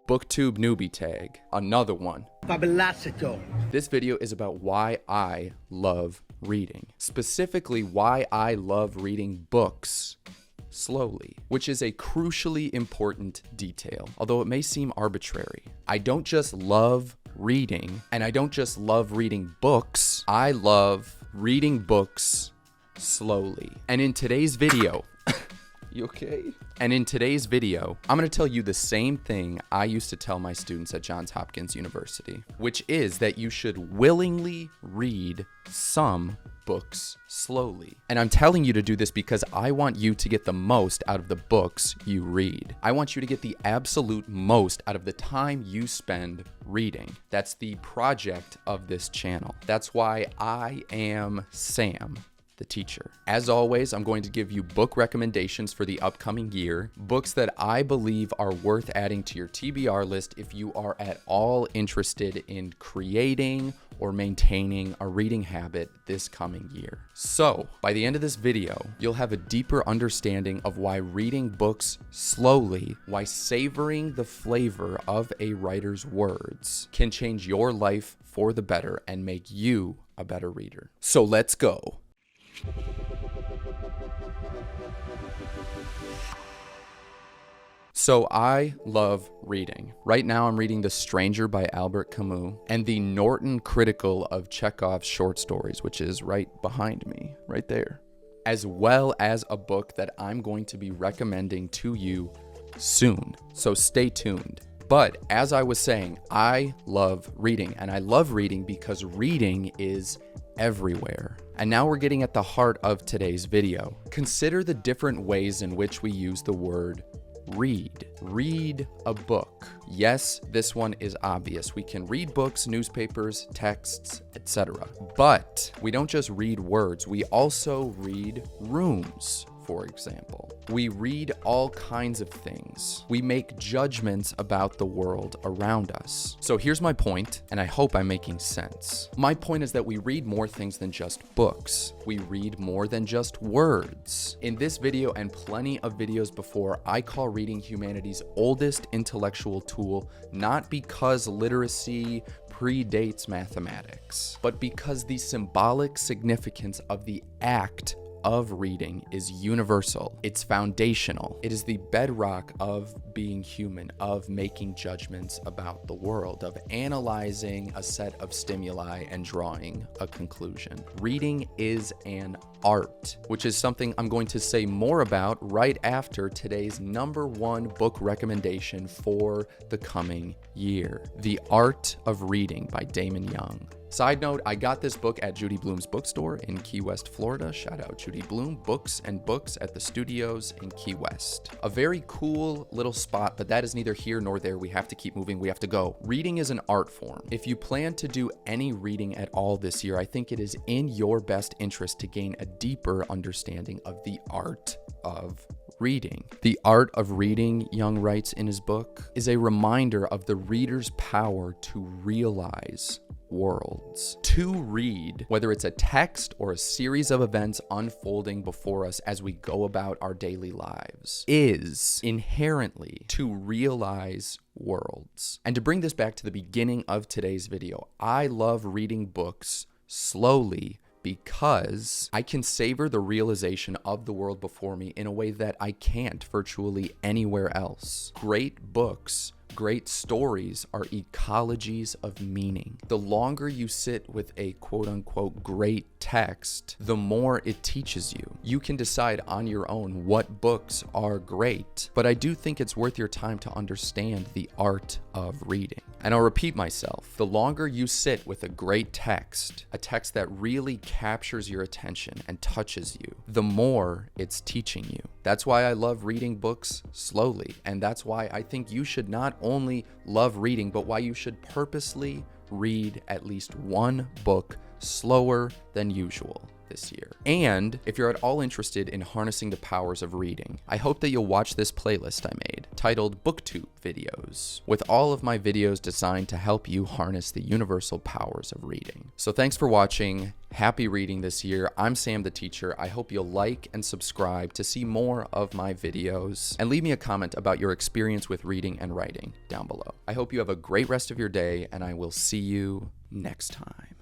booktube newbie tag, another one. Fabulasito. This video is about why I love reading. Specifically, why I love reading books slowly, which is a crucially important detail, although it may seem arbitrary. I don't just love reading, and I don't just love reading books, I love reading books slowly. And in today's video, you okay? And in today's video, I'm gonna tell you the same thing I used to tell my students at Johns Hopkins University, which is that you should willingly read some books slowly. And I'm telling you to do this because I want you to get the most out of the books you read. I want you to get the absolute most out of the time you spend reading. That's the project of this channel. That's why I am Sam, the teacher. As always, I'm going to give you book recommendations for the upcoming year, books that I believe are worth adding to your TBR list if you are at all interested in creating or maintaining a reading habit this coming year. So, by the end of this video, you'll have a deeper understanding of why reading books slowly, why savoring the flavor of a writer's words can change your life for the better and make you a better reader. So let's go. So I love reading. Right now I'm reading The Stranger by Albert Camus and the Norton Critical of Chekhov's short stories, which is right behind me, right there, as well as a book that I'm going to be recommending to you soon. So stay tuned. But as I was saying, I love reading, and I love reading because reading is everywhere. And now we're getting at the heart of today's video. Consider the different ways in which we use the word read. Read a book. Yes, this one is obvious. We can read books, newspapers, texts, etc. But we don't just read words, we also read rooms. For example, we read all kinds of things. We make judgments about the world around us. So here's my point, and I hope I'm making sense. My point is that we read more things than just books. We read more than just words. In this video and plenty of videos before, I call reading humanity's oldest intellectual tool, not because literacy predates mathematics, but because the symbolic significance of the act of reading is universal. It's foundational. It is the bedrock of being human, of making judgments about the world, of analyzing a set of stimuli and drawing a conclusion. Reading is an art, which is something I'm going to say more about right after today's #1 book recommendation for the coming year, The Art of Reading by Damon Young. Side note, I got this book at Judy Blume's bookstore in Key West, Florida. Shout out Judy Blume, Books and Books at the Studios in Key West. A very cool little spot, but that is neither here nor there. We have to keep moving, we have to go. Reading is an art form. If you plan to do any reading at all this year, I think it is in your best interest to gain a deeper understanding of the art of reading. The Art of Reading, Young writes in his book, is a reminder of the reader's power to realize worlds. To read, whether it's a text or a series of events unfolding before us as we go about our daily lives, is inherently to realize worlds. And to bring this back to the beginning of today's video, I love reading books slowly because I can savor the realization of the world before me in a way that I can't virtually anywhere else. Great books, great stories are ecologies of meaning. The longer you sit with a quote-unquote great text, the more it teaches you. You can decide on your own what books are great, but I do think it's worth your time to understand the art of reading. And I'll repeat myself, the longer you sit with a great text, a text that really captures your attention and touches you, the more it's teaching you. That's why I love reading books slowly, and that's why I think you should not only love reading, but why you should purposely read at least one book slower than usual. this year. And if you're at all interested in harnessing the powers of reading, I hope that you'll watch this playlist I made titled Booktube Videos, with all of my videos designed to help you harness the universal powers of reading. So thanks for watching. Happy reading this year. I'm Sam the teacher. I hope you'll like and subscribe to see more of my videos, and leave me a comment about your experience with reading and writing down below. I hope you have a great rest of your day, and I will see you next time.